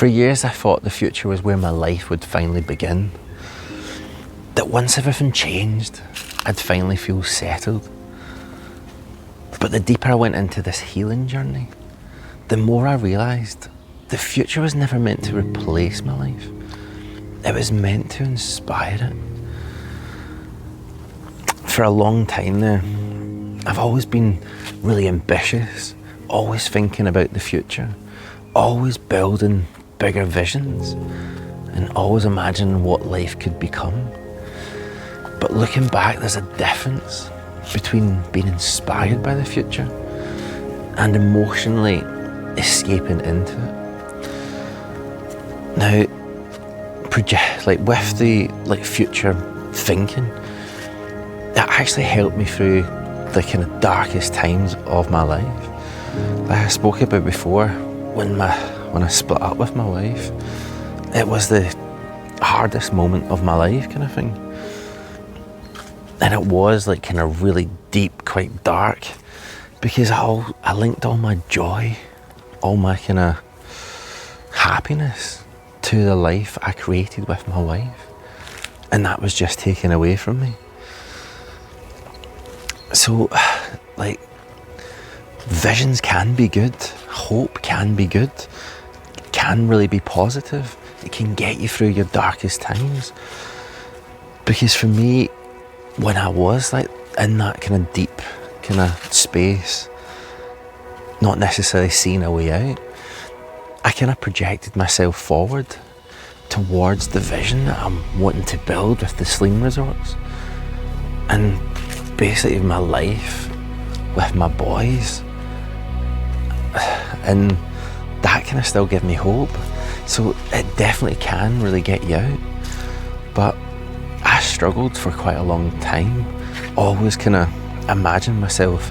For years I thought the future was where my life would finally begin. That once everything changed, I'd finally feel settled. But the deeper I went into this healing journey, the more I realised the future was never meant to replace my life. It was meant to inspire it. For a long time now, I've always been really ambitious, always thinking about the future, always building bigger visions, and always imagining what life could become. But looking back, there's a difference between being inspired by the future and emotionally escaping into it. Now, with the future thinking, that actually helped me through the kind of darkest times of my life. Like I spoke about before, when I split up with my wife, it was the hardest moment of my life, kind of thing. And it was like kind of really deep, quite dark, because I linked all my joy, all my kind of happiness to the life I created with my wife, and that was just taken away from me. So, like, visions can be good, hope can be good, it can really be positive, it can get you through your darkest times. Because for me, when I was like in that kind of deep kind of space, not necessarily seeing a way out, I kind of projected myself forward towards the vision that I'm wanting to build with the Slàinte resorts, and basically my life with my boys, and that kind of still gave me hope. So it definitely can really get you out. But I struggled for quite a long time, always kind of imagine myself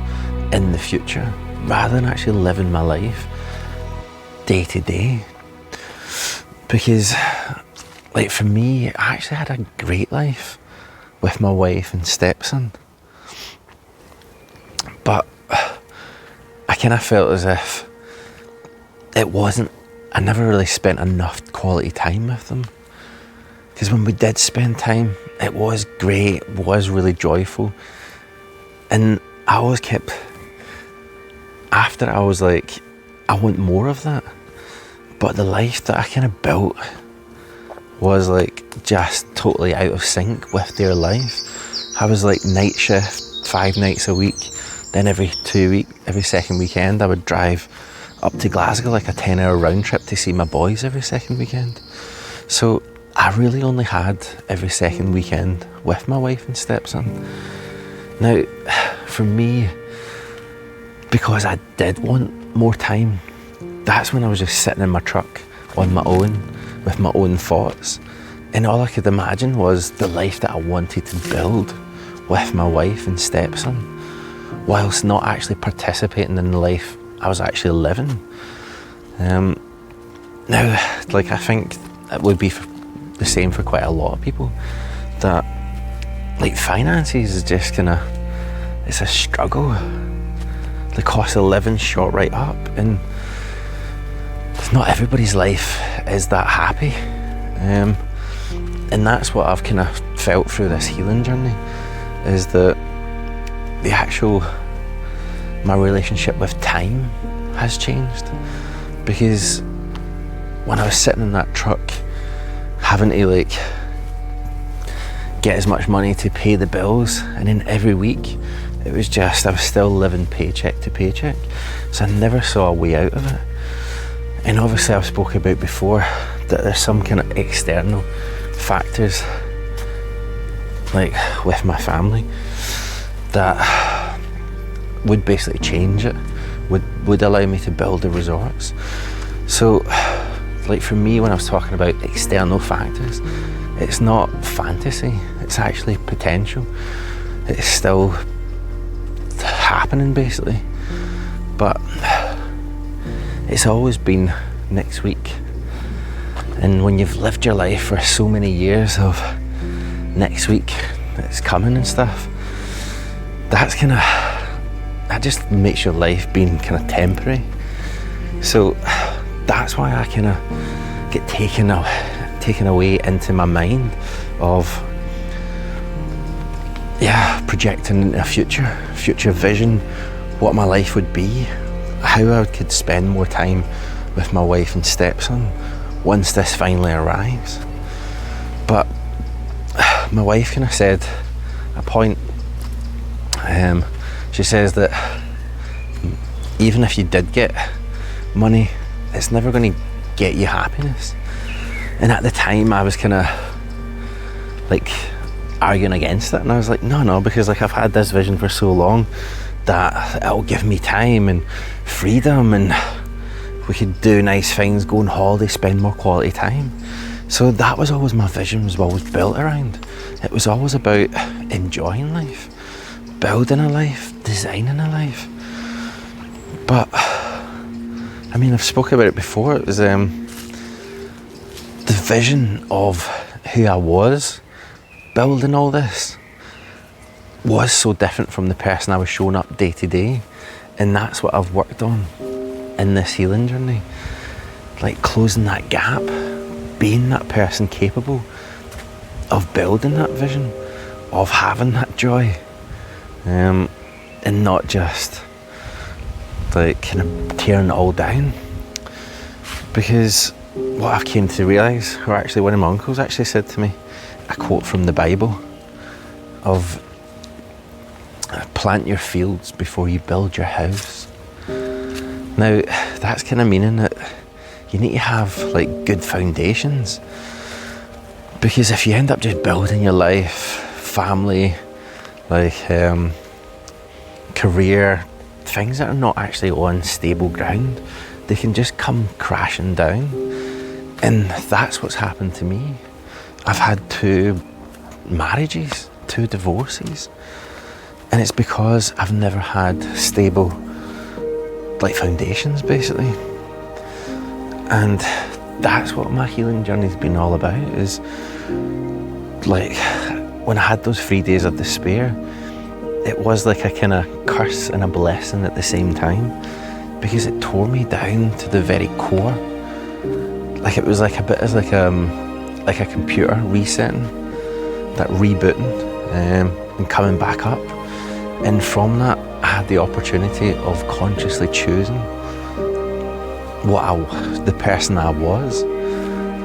in the future rather than actually living my life day to day. Because, like, for me, I actually had a great life with my wife and stepson. But I kind of felt as if I never really spent enough quality time with them. Because when we did spend time, it was great, it was really joyful. And I always kept, after I was like, I want more of that. But the life that I kind of built was like just totally out of sync with their life. I was like night shift, 5 nights a week. Then every second weekend, I would drive up to Glasgow, like a 10-hour round trip to see my boys every second weekend. So I really only had every second weekend with my wife and stepson. Now, for me, because I did want more time, that's when I was just sitting in my truck on my own, with my own thoughts. And all I could imagine was the life that I wanted to build with my wife and stepson, whilst not actually participating in the life I was actually living. Now, like, I think it would be the same for quite a lot of people, that like finances is just it's a struggle. The cost of living shot right up, and not everybody's life is that happy. And that's what I've kind of felt through this healing journey, is that my relationship with time has changed. Because when I was sitting in that truck, having to like get as much money to pay the bills, and then every week it was just, I was still living paycheck to paycheck, so I never saw a way out of it. And obviously I've spoken about before that there's some kind of external factors, like with my family, that would basically change it, would allow me to build the resorts. So, like, for me, when I was talking about external factors, it's not fantasy, it's actually potential. It's still happening, basically. But it's always been next week. And when you've lived your life for so many years of next week, it's coming and stuff, that just makes your life being kind of temporary. So that's why I kind of get taken away into my mind of projecting a future vision, what my life would be, how I could spend more time with my wife and stepson once this finally arrives. But my wife kind of said a point, she says that even if you did get money, it's never going to get you happiness. And at the time I was kind of like arguing against it, and I was like, no, because like I've had this vision for so long that it'll give me time and freedom, and we could do nice things, go on holiday, spend more quality time. So that was always my vision, was always built around. It was always about enjoying life, building a life, designing a life. But I mean, I've spoken about it before. It was the vision of who I was building all this was so different from the person I was showing up day to day. And that's what I've worked on in this healing journey. Like closing that gap, being that person capable of building that vision, of having that joy, and not just like kind of tearing it all down. Because what I've came to realise, or actually one of my uncles actually said to me, a quote from the Bible of plant your fields before you build your house. Now that's kind of meaning that you need to have like good foundations, because if you end up just building your life, family, like career, things that are not actually on stable ground, they can just come crashing down. And that's what's happened to me. I've had 2 marriages, 2 divorces, and it's because I've never had stable like foundations basically. And that's what my healing journey's been all about, is like when I had those 3 days of despair, it was like a kind of curse and a blessing at the same time, because it tore me down to the very core. Like it was like a bit as like a computer resetting, that rebooting, and coming back up. And from that, I had the opportunity of consciously choosing the person I was.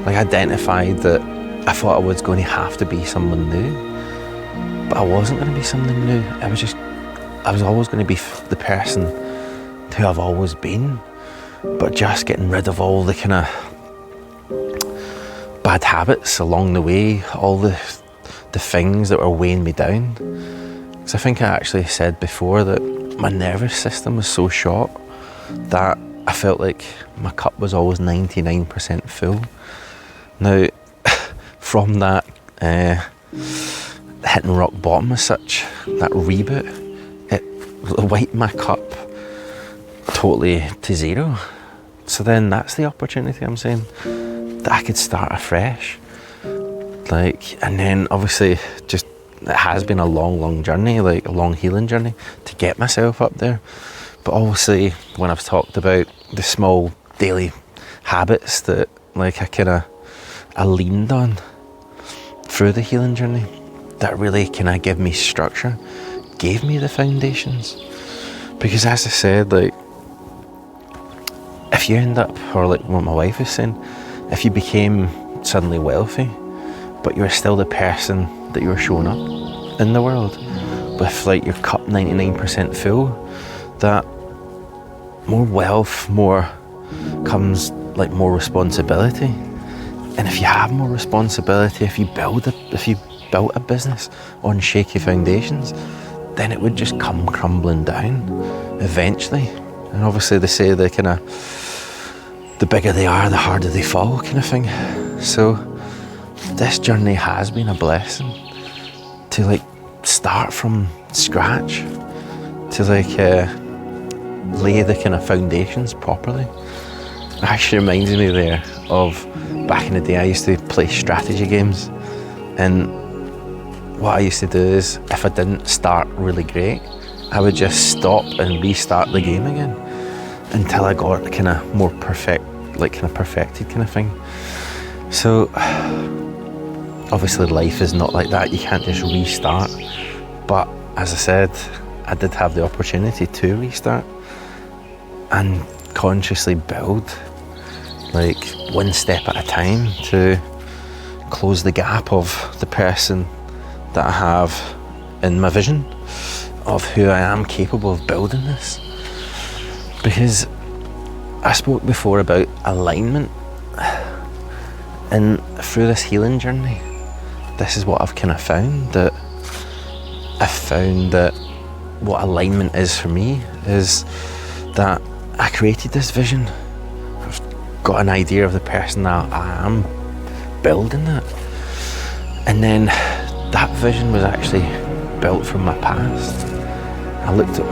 Like identified that I thought I was going to have to be someone new, but I wasn't going to be something new. I was always going to be the person who I've always been, but just getting rid of all the kind of bad habits along the way, all the things that were weighing me down. Because I think I actually said before that my nervous system was so short that I felt like my cup was always 99% full. Now, from that hitting rock bottom as such, that reboot, it wiped my cup totally to zero. So then that's the opportunity I'm saying, that I could start afresh. Like, and then obviously just, it has been a long journey, like a long healing journey to get myself up there. But obviously when I've talked about the small daily habits that like I leaned on through the healing journey, that really give me structure, gave me the foundations. Because as I said, like if you end up, or like what my wife is saying, if you became suddenly wealthy, but you're still the person that you were showing up in the world, with like your cup 99% full, that more wealth, more comes like more responsibility. And if you have more responsibility, if you built a business on shaky foundations, then it would just come crumbling down eventually. And obviously they say the bigger they are, the harder they fall, kind of thing. So this journey has been a blessing to like start from scratch, to like lay the kind of foundations properly. It actually reminds me there of back in the day I used to play strategy games, and what I used to do is if I didn't start really great, I would just stop and restart the game again until I got kind of more perfect like kind of perfected kind of thing. So obviously life is not like that. You can't just restart. But as I said, I did have the opportunity to restart and consciously build, like one step at a time, to close the gap of the person that I have in my vision of who I am capable of building this. Because I spoke before about alignment, and through this healing journey, this is what I've kind of found, that I've found that what alignment is for me is that I created this vision. I've got an idea of the person that I am, building that, and then that vision was actually built from my past. I looked at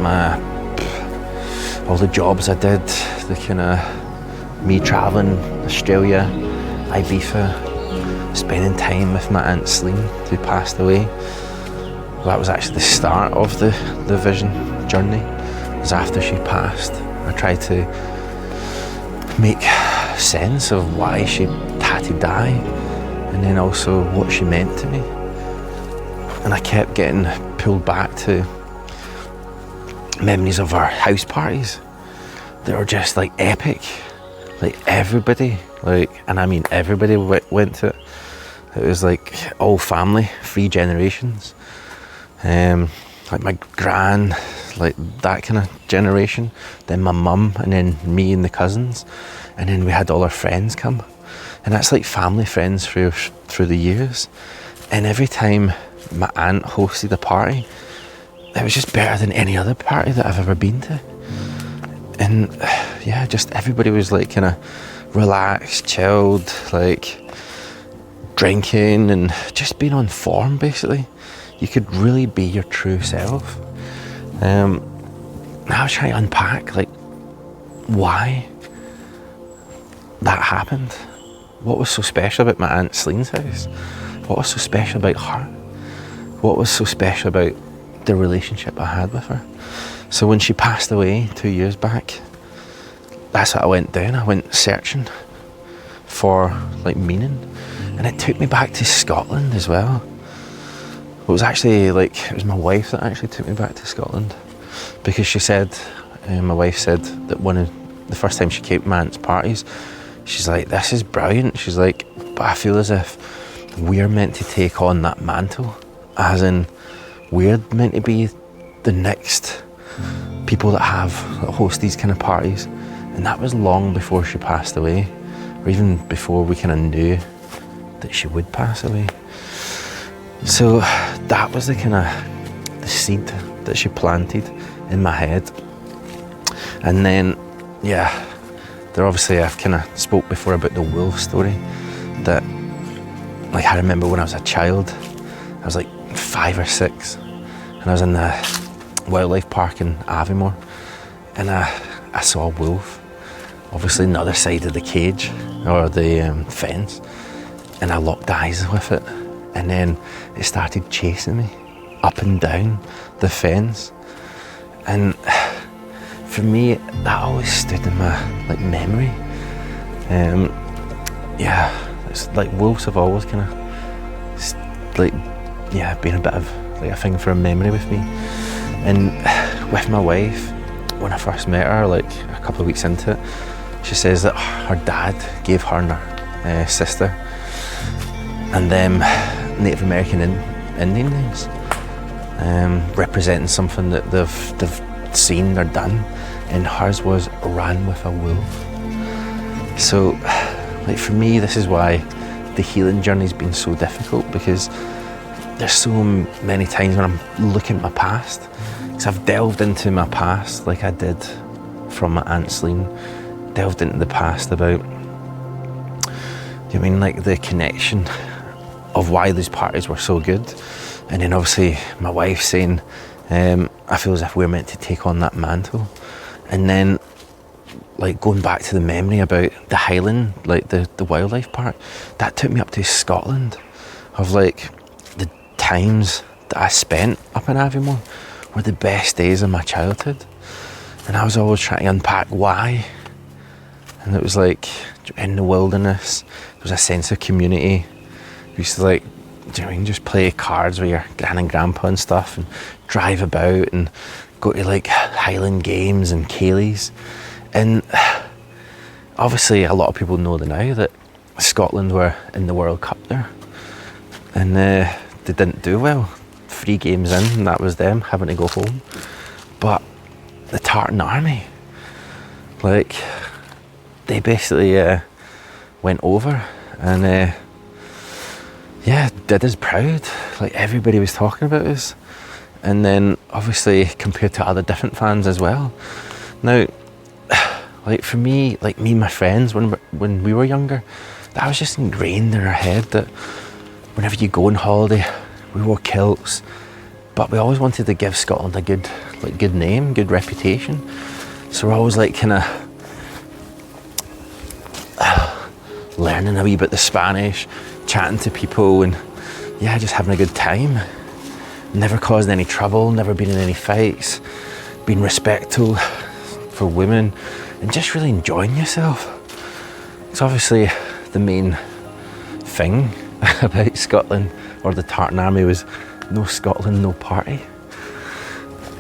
all the jobs I did, the kind of me travelling Australia, Ibiza, spending time with my Aunt Slàinte, who passed away. That was actually the start of the vision journey. It was after she passed. I tried to make sense of why she had to die, and then also what she meant to me. And I kept getting pulled back to memories of our house parties. They were just like epic. Like everybody, and I mean everybody went to it. It was like all family, 3 generations. Like my gran, like that kind of generation, then my mum, and then me and the cousins, and then we had all our friends come, and that's like family friends through the years. And every time my aunt hosted a party, it was just better than any other party that I've ever been to. And yeah, just everybody was like kind of relaxed, chilled, like drinking and just being on form, basically. You could really be your true self. I was trying to unpack like why that happened. What was so special about my Aunt Slàinte's house? What was so special about her? What was so special about the relationship I had with her? So when she passed away 2 years back, that's what I went down. I went searching for like meaning, and it took me back to Scotland as well. It was actually it was my wife that actually took me back to Scotland, because she said, my wife said that the first time she came to my aunt's parties, she's like, this is brilliant. She's like, but I feel as if we're meant to take on that mantle, as in we're meant to be the next people that host these kind of parties. And that was long before she passed away, or even before we kind of knew that she would pass away. So that was the seed that she planted in my head. And then, yeah, there obviously I've kind of spoke before about the wolf story, that like I remember when I was a child, I was like 5 or 6, and I was in the wildlife park in Aviemore, and I saw a wolf, obviously on the other side of the cage or the fence, and I locked eyes with it, and then it started chasing me up and down the fence. And for me, that always stood in my like memory. Yeah, it's like wolves have always kind of been a bit of like a thing for a memory with me. And with my wife, when I first met her, like a couple of weeks into it, she says that her dad gave her and her sister and them Native American Indian names, representing something that they've seen or done, and hers was ran with a wolf. So like for me, this is why the healing journey's been so difficult, because there's so many times when I'm looking at my past, because I've delved into my past like I did from my Aunt Slàinte, delved into the past about, like the connection of why these parties were so good. And then obviously my wife saying, I feel as if we're meant to take on that mantle. And then like going back to the memory about the Highland, like the wildlife park, that took me up to Scotland, of like the times that I spent up in Aviemore were the best days of my childhood. And I was always trying to unpack why. And it was like in the wilderness. There was a sense of community. We used to like, do you know what I mean, just play cards with your gran and grandpa and stuff, and drive about and go to like Highland games and Ceilidhs. And obviously a lot of people know now that Scotland were in the World Cup there, and they didn't do well. 3 games in, and that was them having to go home. But the Tartan Army, like, they basically went over and did us proud. Like, everybody was talking about us. And then obviously compared to other different fans as well. Now, like for me, like me and my friends, when we were younger, that was just ingrained in our head that whenever you go on holiday, we wore kilts, but we always wanted to give Scotland a good name, good reputation. So we're always like kind of learning a wee bit the Spanish, chatting to people, and just having a good time. Never causing any trouble, never been in any fights, being respectful for women, and just really enjoying yourself. It's obviously the main thing about Scotland, or the Tartan Army, was no Scotland, no party.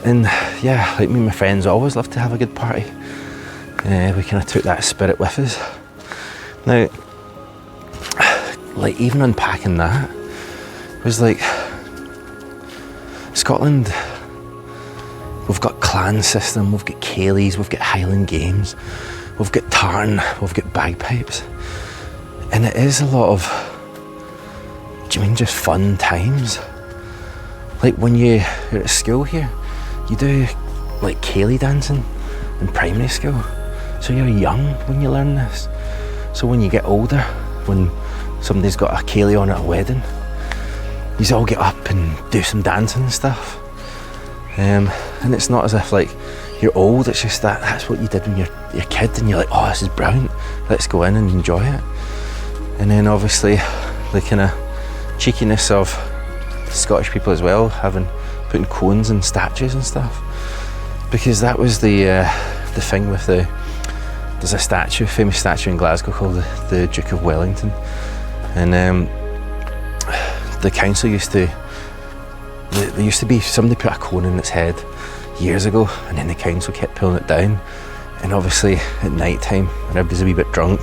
And like me and my friends always loved to have a good party. We kind of took that spirit with us. Now, like even unpacking that, was like, Scotland, we've got clan system, we've got Ceilidhs, we've got Highland games, we've got tartan, we've got bagpipes. And it is a lot of, do you mean just fun times? Like when you're at school here, you do like Ceilidh dancing in primary school. So you're young when you learn this. So when you get older, when somebody's got a Ceilidh on at a wedding, you all get up and do some dancing and stuff. And it's not as if like you're old, it's just that's what you did when you're a kid, and you're like, oh, this is brilliant, let's go in and enjoy it. And then obviously the kind of cheekiness of Scottish people as well, putting cones and statues and stuff, because that was the thing with there's a famous statue in Glasgow called the Duke of Wellington, and the council there used to be somebody put a cone in its head years ago, and then the council kept pulling it down. And obviously at night time, when everybody's a wee bit drunk,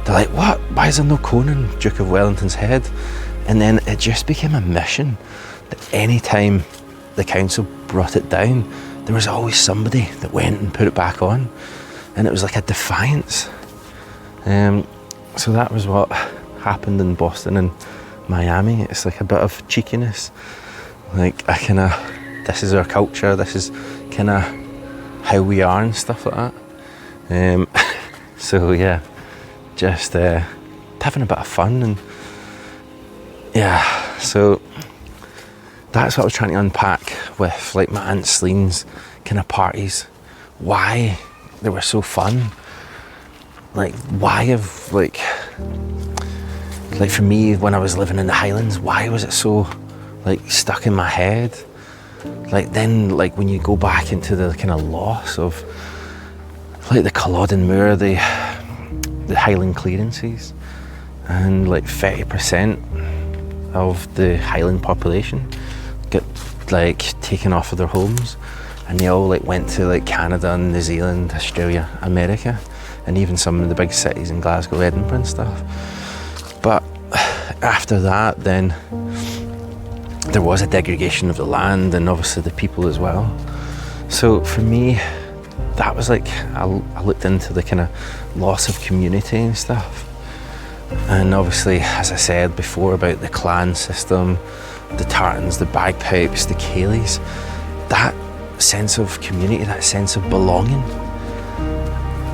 they're like, what, why is there no cone in Duke of Wellington's head? And then it just became a mission that any time the council brought it down, there was always somebody that went and put it back on, and it was like a defiance. So that was what happened in Boston and Miami. It's like a bit of cheekiness, like this is our culture, this is kind of how we are and stuff like that. So just having a bit of fun, and so that's what I was trying to unpack with like my Aunt Slàinte's kind of parties, why they were so fun. Like why have like for me, when I was living in the Highlands, why was it so like stuck in my head? Like then, like when you go back into the kind of loss of like the Culloden Moor, the Highland clearances, and like 30% of the Highland population get like taken off of their homes, and they all like went to like Canada and New Zealand, Australia, America, and even some of the big cities in Glasgow, Edinburgh and stuff. But after that, then there was a degradation of the land and obviously the people as well. So for me, that was like, I looked into the kind of loss of community and stuff. And obviously, as I said before about the clan system, the tartans, the bagpipes, the Ceilidhs, that sense of community, that sense of belonging.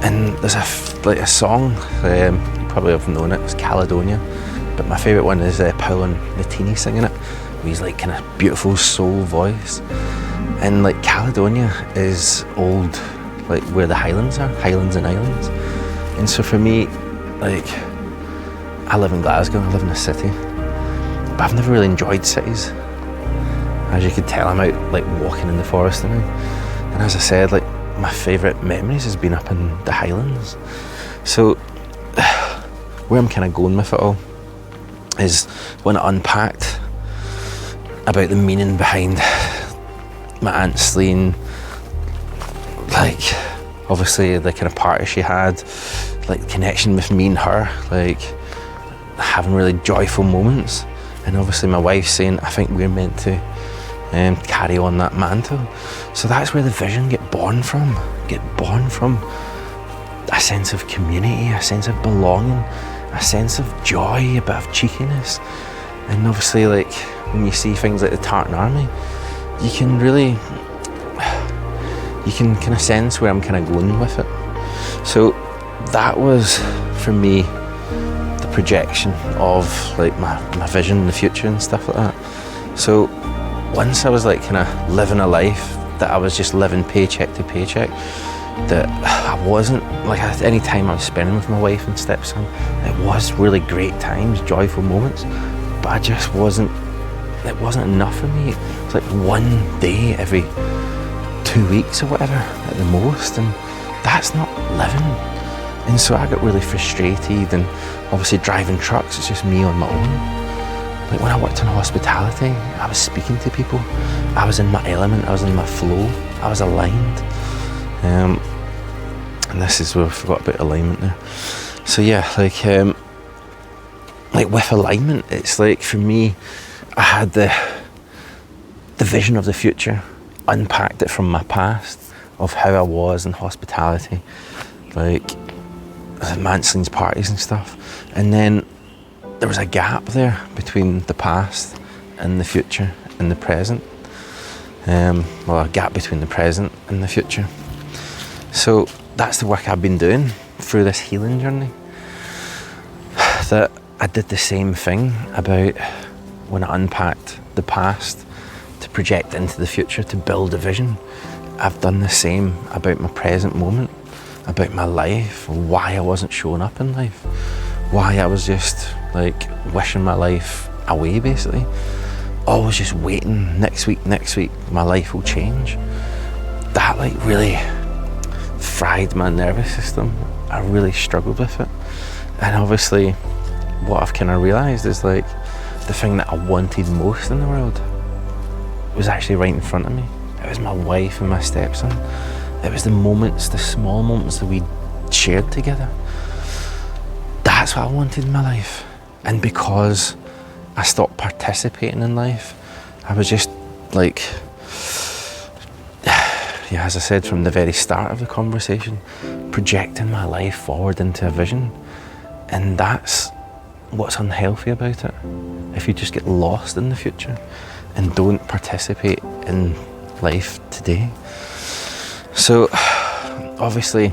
And there's a song, you probably have known it, it's Caledonia, but my favourite one is Paul and Nutini singing it. He's like kind of beautiful soul voice, and like Caledonia is old, like where the Highlands are, Highlands and Islands. And so for me, like I live in Glasgow, I live in a city, but I've never really enjoyed cities. As you could tell, I'm out like walking in the forest now, and as I said, like my favourite memories has been up in the Highlands. So where I'm kind of going with it all is when I unpacked about the meaning behind my Aunt Slàinte, like obviously the kind of party she had, like the connection with me and her, like having really joyful moments, and obviously my wife saying I think we're meant to carry on that mantle. So that's where the vision get born from a sense of community, a sense of belonging, a sense of joy, a bit of cheekiness. And obviously, like when you see things like the Tartan Army, you can kind of sense where I'm kind of going with it. So that was for me the projection of like my vision in the future and stuff like that. So once I was like kind of living a life that I was just living paycheck to paycheck, that I wasn't like any time I was spending with my wife and stepson, it was really great times, joyful moments, but it wasn't enough for me. It's like one day every 2 weeks or whatever at the most, and that's not living. And so I got really frustrated, and obviously driving trucks, it's just me on my own. Like when I worked in hospitality, I was speaking to people, I was in my element, I was in my flow, I was aligned. And this is where I forgot about alignment there. So yeah, like with alignment, it's like for me, I had the vision of the future, unpacked it from my past of how I was in hospitality, like Manson's parties and stuff, and then there was a gap there between the past and the future and the present. Well, a gap between the present and the future. So that's the work I've been doing through this healing journey. That I did the same thing about when I unpacked the past to project into the future, to build a vision. I've done the same about my present moment, about my life, why I wasn't showing up in life, why I was just like wishing my life away basically. Always just waiting, next week, my life will change. That like really fried my nervous system. I really struggled with it. And obviously what I've kind of realised is like the thing that I wanted most in the world was actually right in front of me. It was my wife and my stepson. It was the moments, the small moments that we shared together. That's what I wanted in my life. And because I stopped participating in life, I was just like, yeah, as I said from the very start of the conversation, projecting my life forward into a vision. And that's what's unhealthy about it. If you just get lost in the future and don't participate in life today. So obviously,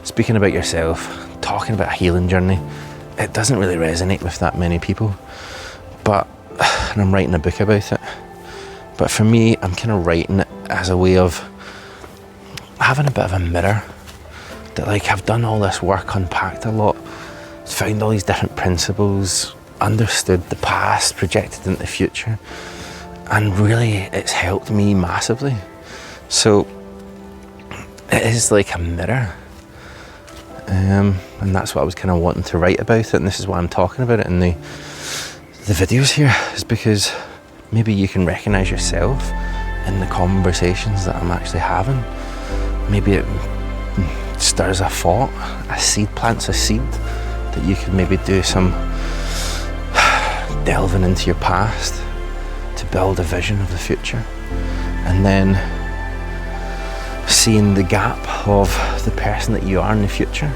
speaking about yourself, talking about a healing journey, it doesn't really resonate with that many people. But, and I'm writing a book about it, but for me, I'm kind of writing it as a way of having a bit of a mirror, that like I've done all this work, unpacked a lot, found all these different principles, understood the past, projected into the future, and really it's helped me massively. So it is like a mirror, and that's what I was kind of wanting to write about it, and this is why I'm talking about it in the videos here, is because maybe you can recognise yourself in the conversations that I'm actually having. Maybe it stirs a thought, a seed plants a seed, that you could maybe do some delving into your past to build a vision of the future, and then seeing the gap of the person that you are in the future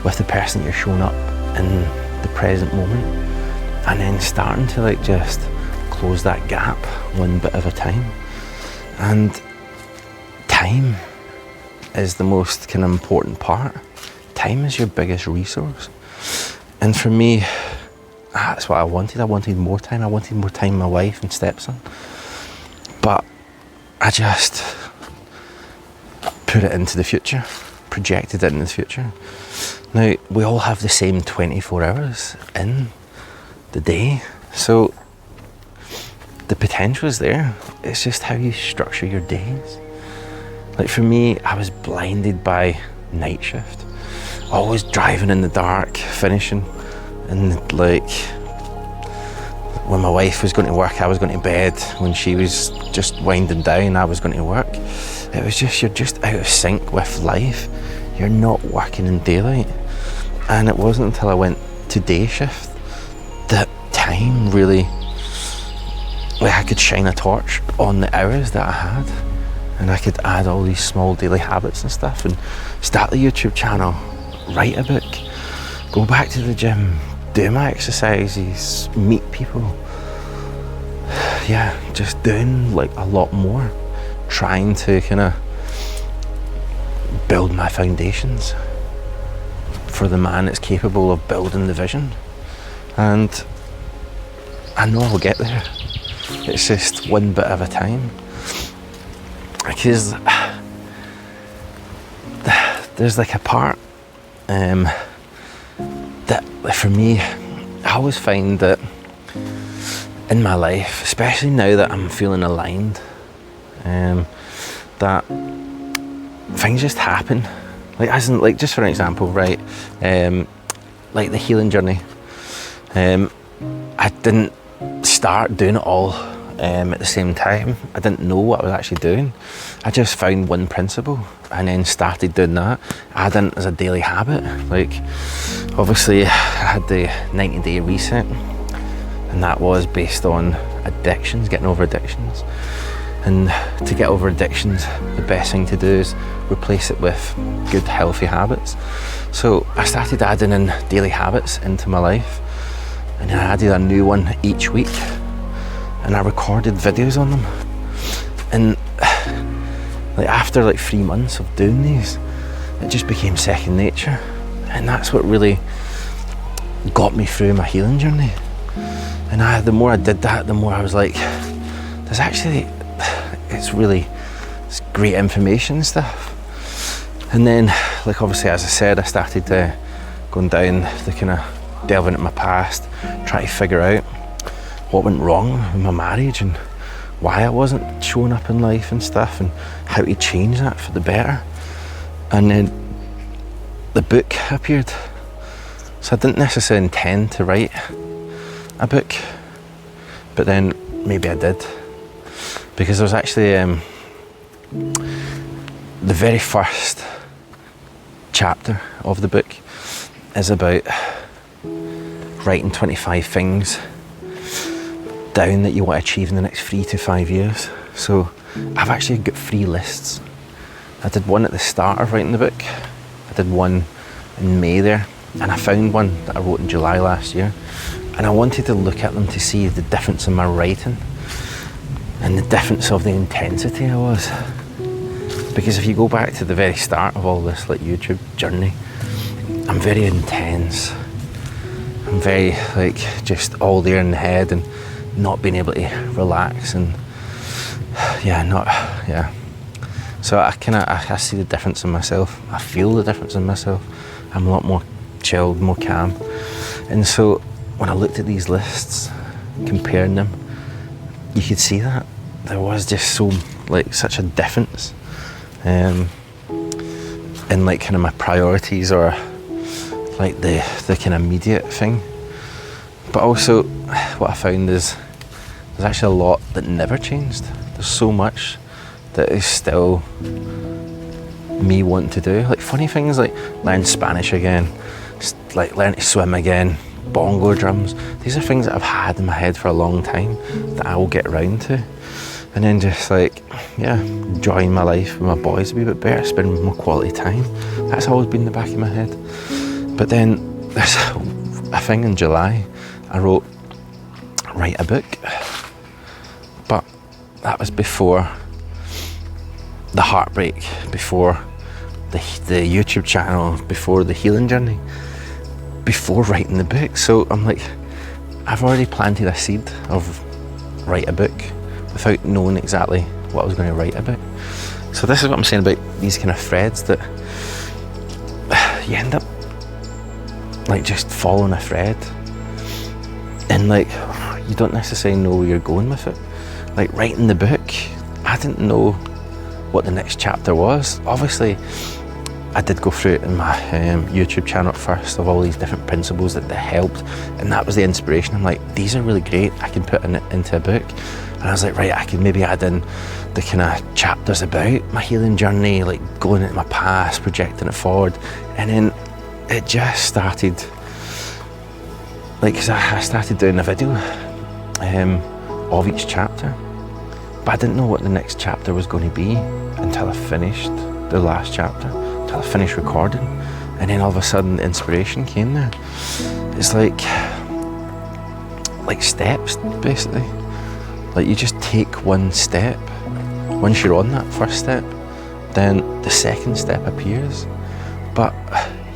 with the person that you're showing up in the present moment, and then starting to like just close that gap one bit at a time. And time is the most kind of important part. Time is your biggest resource. And for me, that's what I wanted. I wanted more time. I wanted more time with my wife and stepson. But I just put it into the future, projected it into the future. Now, we all have the same 24 hours in the day. So the potential is there. It's just how you structure your days. Like for me, I was blinded by night shift. always driving in the dark, finishing, and like when my wife was going to work, I was going to bed. When she was just winding down, I was going to work. It was just, you're just out of sync with life. You're not working in daylight. And it wasn't until I went to day shift that time really, like, I could shine a torch on the hours that I had, and I could add all these small daily habits and stuff, and start the YouTube channel, write a book, go back to the gym, do my exercises, meet people. Yeah, just doing like a lot more, trying to kind of build my foundations for the man that's capable of building the vision. And I know I'll get there. It's just one bit at a time. Because there's like a part that for me, I always find that in my life, especially now that I'm feeling aligned, that things just happen. Like, as in, like, just for an example, right? Like the healing journey. I didn't start doing it all at the same time. I didn't know what I was actually doing. I just found one principle and then started doing that, adding it as a daily habit. Like, obviously I had the 90-day reset, and that was based on addictions, getting over addictions. And to get over addictions, the best thing to do is replace it with good, healthy habits. So I started adding in daily habits into my life, and then I added a new one each week, and I recorded videos on them. And like, after like 3 months of doing these, it just became second nature. And that's what really got me through my healing journey. And the more I did that, the more I was like, there's actually, it's great information and stuff. And then, like, obviously, as I said, I started going down the kind of delving into my past, trying to figure out what went wrong with my marriage and why I wasn't showing up in life and stuff, and how to change that for the better. And then the book appeared. So I didn't necessarily intend to write a book, but then maybe I did, because there was actually the very first chapter of the book is about writing 25 things down that you want to achieve in the next 3 to 5 years. So I've actually got 3 lists. I did one at the start of writing the book, I did one in May there, and I found one that I wrote in July last year, and I wanted to look at them to see the difference in my writing and the difference of the intensity I was. Because if you go back to the very start of all this, like, YouTube journey, I'm very intense. I'm very, like, just all there in the head and not being able to relax, and so I see the difference in myself. I feel the difference in myself. I'm a lot more chilled, more calm. And so when I looked at these lists, comparing them, you could see that there was just such a difference in, like, kind of my priorities, or like the kind of immediate thing. But also what I found is there's actually a lot that never changed. There's so much that is still me wanting to do. Like, funny things like learn Spanish again, like learn to swim again, bongo drums. These are things that I've had in my head for a long time that I will get around to. And then just, like, enjoying my life with my boys a wee bit better, spending more quality time. That's always been in the back of my head. But then there's a thing in July, I wrote, write a book. But that was before the heartbreak, before the YouTube channel, before the healing journey, before writing the book. So I'm like, I've already planted a seed of write a book without knowing exactly what I was going to write about. So this is what I'm saying about these kind of threads, that you end up like just following a thread, and like you don't necessarily know where you're going with it. Like writing the book, I didn't know what the next chapter was. Obviously I did go through it in my YouTube channel at first, of all these different principles that helped, and that was the inspiration. I'm like, these are really great, I can put into a book. And I was like, right, I can maybe add in the kind of chapters about my healing journey, like going into my past, projecting it forward. And then it just started, like, cause I started doing a video of each chapter, but I didn't know what the next chapter was going to be until I finished the last chapter, until I finished recording. And then all of a sudden the inspiration came there. It's like steps, basically. Like, you just take one step. Once you're on that first step, then the second step appears. But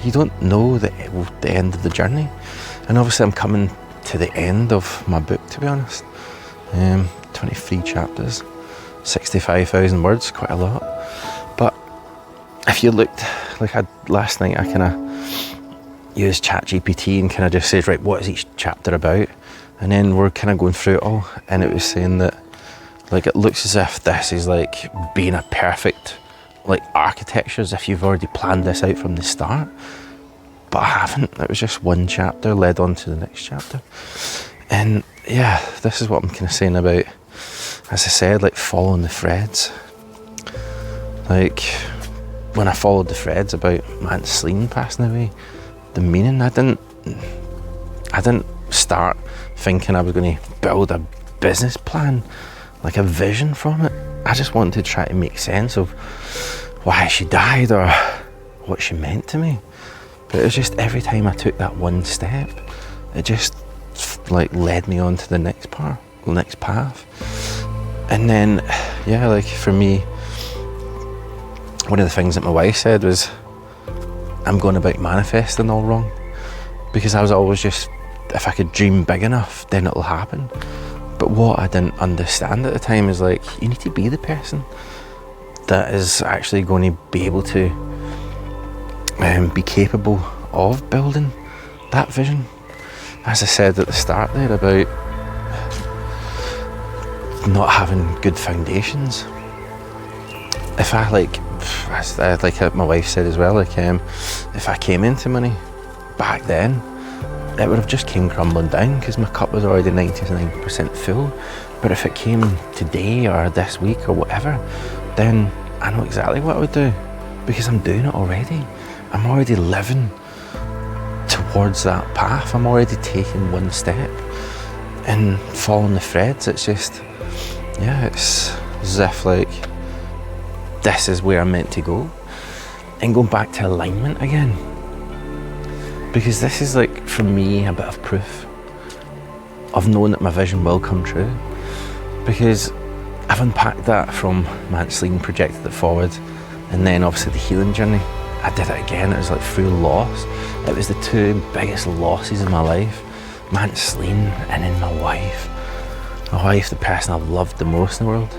you don't know the end of the journey. And obviously I'm coming to the end of my book, to be honest. 23 chapters, 65,000 words, quite a lot. But if you looked, like last night I kind of used ChatGPT and kind of just said, right, what is each chapter about? And then we're kind of going through it all, and it was saying that, like, it looks as if this is like being a perfect, like, architecture, as if you've already planned this out from the start. But I haven't. It was just one chapter led on to the next chapter. And yeah, this is what I'm kind of saying about, as I said, like, following the threads. Like, when I followed the threads about Slàinte passing away, the meaning, I didn't start thinking I was going to build a business plan, like a vision from it. I just wanted to try to make sense of why she died or what she meant to me. But it was just every time I took that one step, it just like led me on to the next path. And then, yeah, like, for me, one of the things that my wife said was, I'm going about manifesting all wrong, because I was always just, if I could dream big enough, then it'll happen. But what I didn't understand at the time is, like, you need to be the person that is actually going to be able to be capable of building that vision. As I said at the start there about not having good foundations. If I, like my wife said as well, like, if I came into money back then, it would have just came crumbling down, because my cup was already 99% full. But if it came today or this week or whatever, then I know exactly what I would do, because I'm doing it already. I'm already living towards that path. I'm already taking one step and following the threads. It's just, yeah, it's as if, like, this is where I'm meant to go. And going back to alignment again, because this is, like, for me, a bit of proof of knowing that my vision will come true. Because I've unpacked that from Slàinte, projected it forward, and then obviously the healing journey. I did it again. It was like through loss. It was the two biggest losses in my life, Slàinte and then my wife. My wife, the person I've loved the most in the world.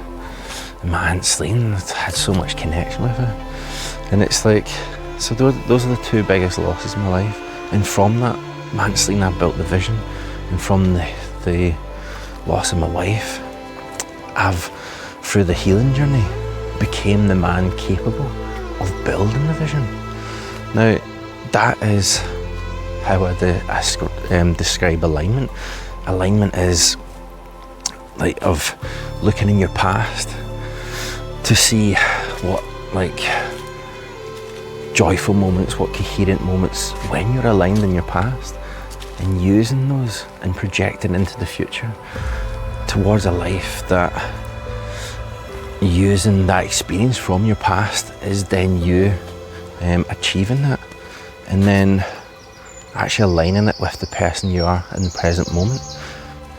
And Slàinte, I had so much connection with her. And it's like, so those are the two biggest losses in my life. And from that, Slàinte, I built the vision. And from the loss of my wife, I've, through the healing journey, became the man capable of building the vision. Now, that is how I describe alignment. Alignment is, like, of looking in your past to see what, like, joyful moments, what coherent moments, when you're aligned in your past, and using those and projecting into the future towards a life that, using that experience from your past, is then you achieving that, and then actually aligning it with the person you are in the present moment,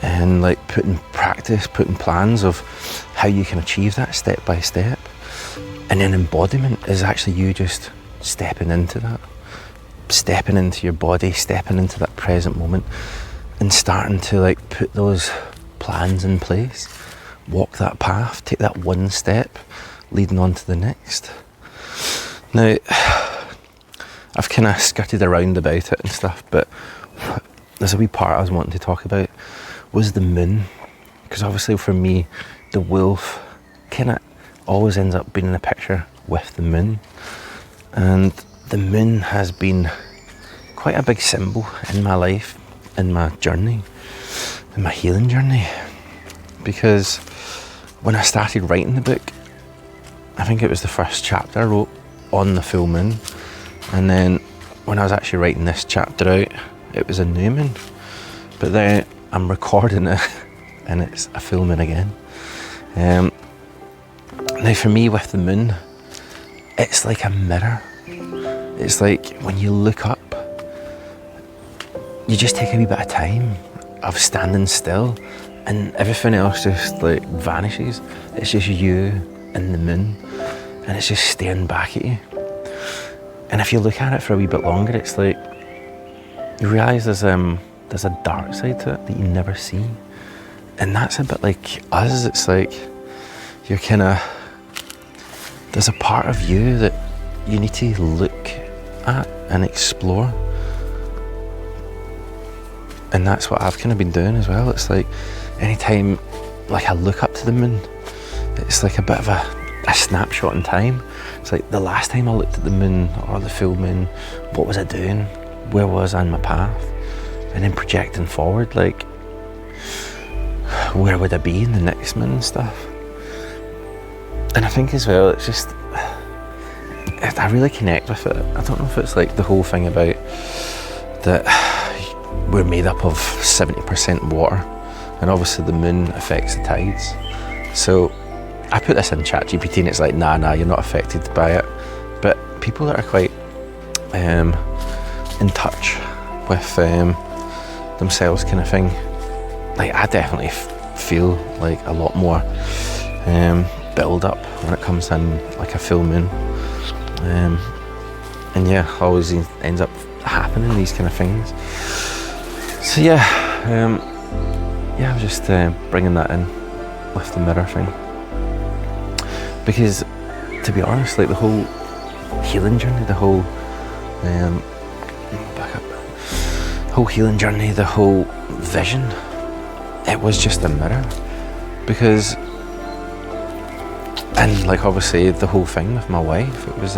and, like, putting plans of how you can achieve that step by step. And then embodiment is actually you just stepping into that, stepping into your body, stepping into that present moment, and starting to, like, put those plans in place, walk that path, take that one step, leading on to the next. Now, I've kind of skirted around about it and stuff, but there's a wee part I was wanting to talk about, was the moon. Because obviously for me, the wolf kind of always ends up being in a picture with the moon. And the moon has been quite a big symbol in my life, in my journey, in my healing journey. Because when I started writing the book, I think it was the first chapter I wrote on the full moon. And then when I was actually writing this chapter out, it was a new moon. But then I'm recording it and it's a full moon again. Now for me with the moon, it's like a mirror. It's like when you look up, you just take a wee bit of time of standing still and everything else just like vanishes. It's just you and the moon and it's just staring back at you. And if you look at it for a wee bit longer, it's like you realise there's a dark side to it that you never see. And that's a bit like us. It's like you're kind of, there's a part of you that you need to look at and explore. And that's what I've kind of been doing as well. It's like anytime like I look up to the moon, it's like a bit of a snapshot in time. It's like the last time I looked at the moon or the full moon, what was I doing? Where was I on my path? And then projecting forward, like where would I be in the next moon and stuff? And I think as well, it's just, I really connect with it. I don't know if it's like the whole thing about that we're made up of 70% water, and obviously the moon affects the tides. So I put this in ChatGPT and it's like, nah, you're not affected by it. But people that are quite in touch with themselves kind of thing, like I definitely feel like a lot more build up when it comes in like a full moon. And yeah, always ends up happening, these kind of things. So yeah, I was just bringing that in with the mirror thing. Because to be honest, like the whole healing journey, the whole healing journey, the whole vision, it was just a mirror. Because, and like obviously the whole thing with my wife, it was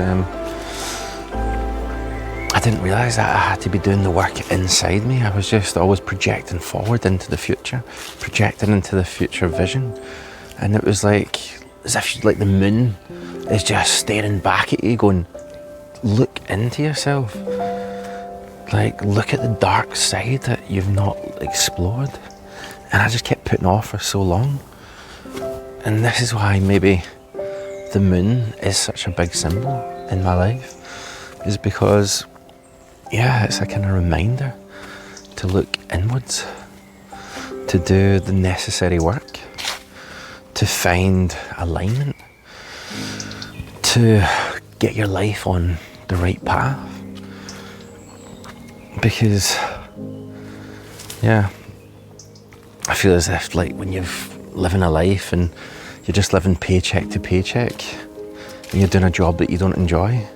I didn't realise that I had to be doing the work inside me. I was just always projecting forward into the future, projecting into the future vision. And it was like as if like the moon is just staring back at you going, look into yourself. Like look at the dark side that you've not explored. And I just kept putting off for so long. And this is why maybe the moon is such a big symbol in my life, is because, yeah, it's a kind of reminder to look inwards, to do the necessary work, to find alignment, to get your life on the right path. Because, yeah, I feel as if like when you're living a life and you're just living paycheck to paycheck and you're doing a job that you don't enjoy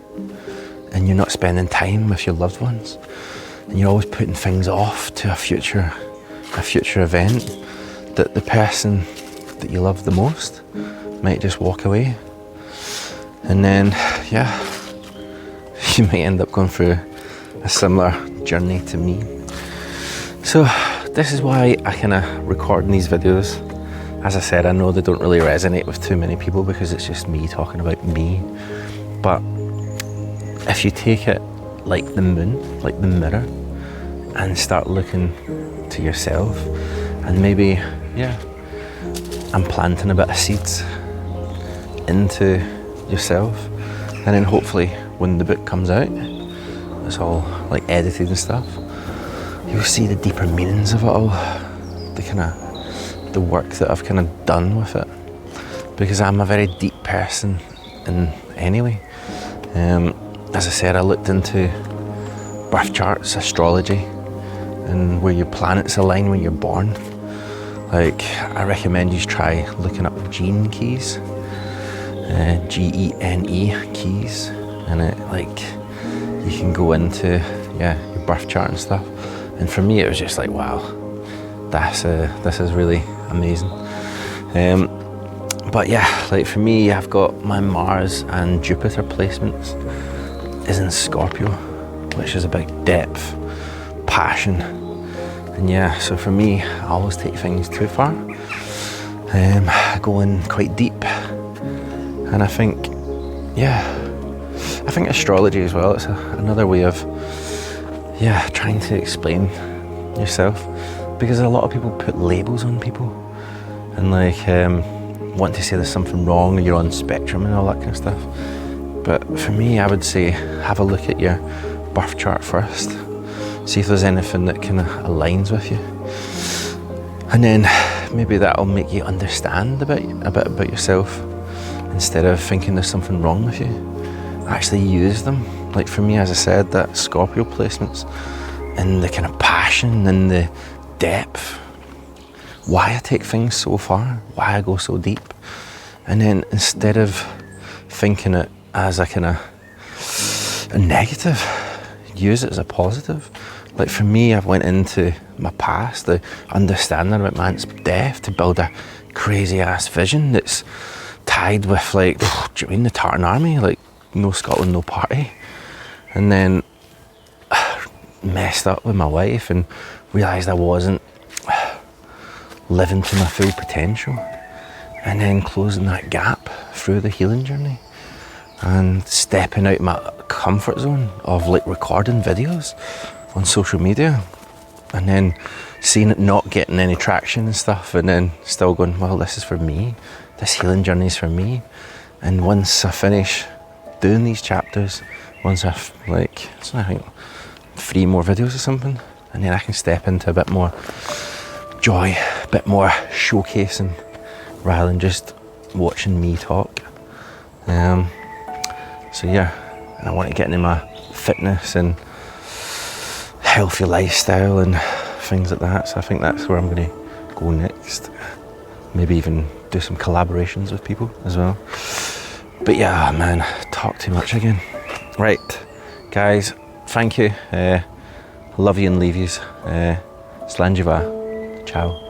and you're not spending time with your loved ones and you're always putting things off to a future event, that the person that you love the most might just walk away. And then, yeah, you might end up going through a similar journey to me. So this is why I kind of record these videos. As I said, I know they don't really resonate with too many people because it's just me talking about me. But if you take it like the moon, like the mirror, and start looking to yourself, and maybe, yeah, I'm planting a bit of seeds into yourself, and then hopefully when the book comes out, it's all like edited and stuff, you'll see the deeper meanings of it all, the work that I've kind of done with it. Because I'm a very deep person in anyway. As I said, I looked into birth charts, astrology, and where your planets align when you're born. Like, I recommend you try looking up gene keys, Gene keys, and it like you can go into your birth chart and stuff. And for me, it was just like, wow, this is really amazing. But yeah, like for me, I've got my Mars and Jupiter placements is in Scorpio, which is about depth, passion. And yeah, so for me, I always take things too far, going quite deep. And I think, I think astrology as well, it's another way of, trying to explain yourself. Because a lot of people put labels on people and like want to say there's something wrong or you're on spectrum and all that kind of stuff. But for me, I would say have a look at your birth chart first. See if there's anything that kind of aligns with you. And then maybe that'll make you understand a bit about yourself. Instead of thinking there's something wrong with you, actually use them. Like for me, as I said, that Scorpio placements and the kind of passion and the depth, why I take things so far, why I go so deep. And then instead of thinking it as a kind of a negative, use it as a positive. Like for me, I've went into my past, the understanding about man's death to build a crazy ass vision that's tied with like, do you mean the Tartan Army? Like no Scotland, no party. And then messed up with my wife and realised I wasn't living to my full potential. And then closing that gap through the healing journey and stepping out my comfort zone of like recording videos on social media and then seeing it not getting any traction and stuff, and then still going, well, this is for me, this healing journey is for me. And once I finish doing these chapters, once I've like, so I think 3 more videos or something, and then I can step into a bit more joy, a bit more showcasing rather than just watching me talk. So yeah, and I want to get into my fitness and healthy lifestyle and things like that. So I think that's where I'm going to go next. Maybe even do some collaborations with people as well. But yeah, man, talk too much again. Right, guys, thank you. Love you and leave yous. Slàinte. Ciao.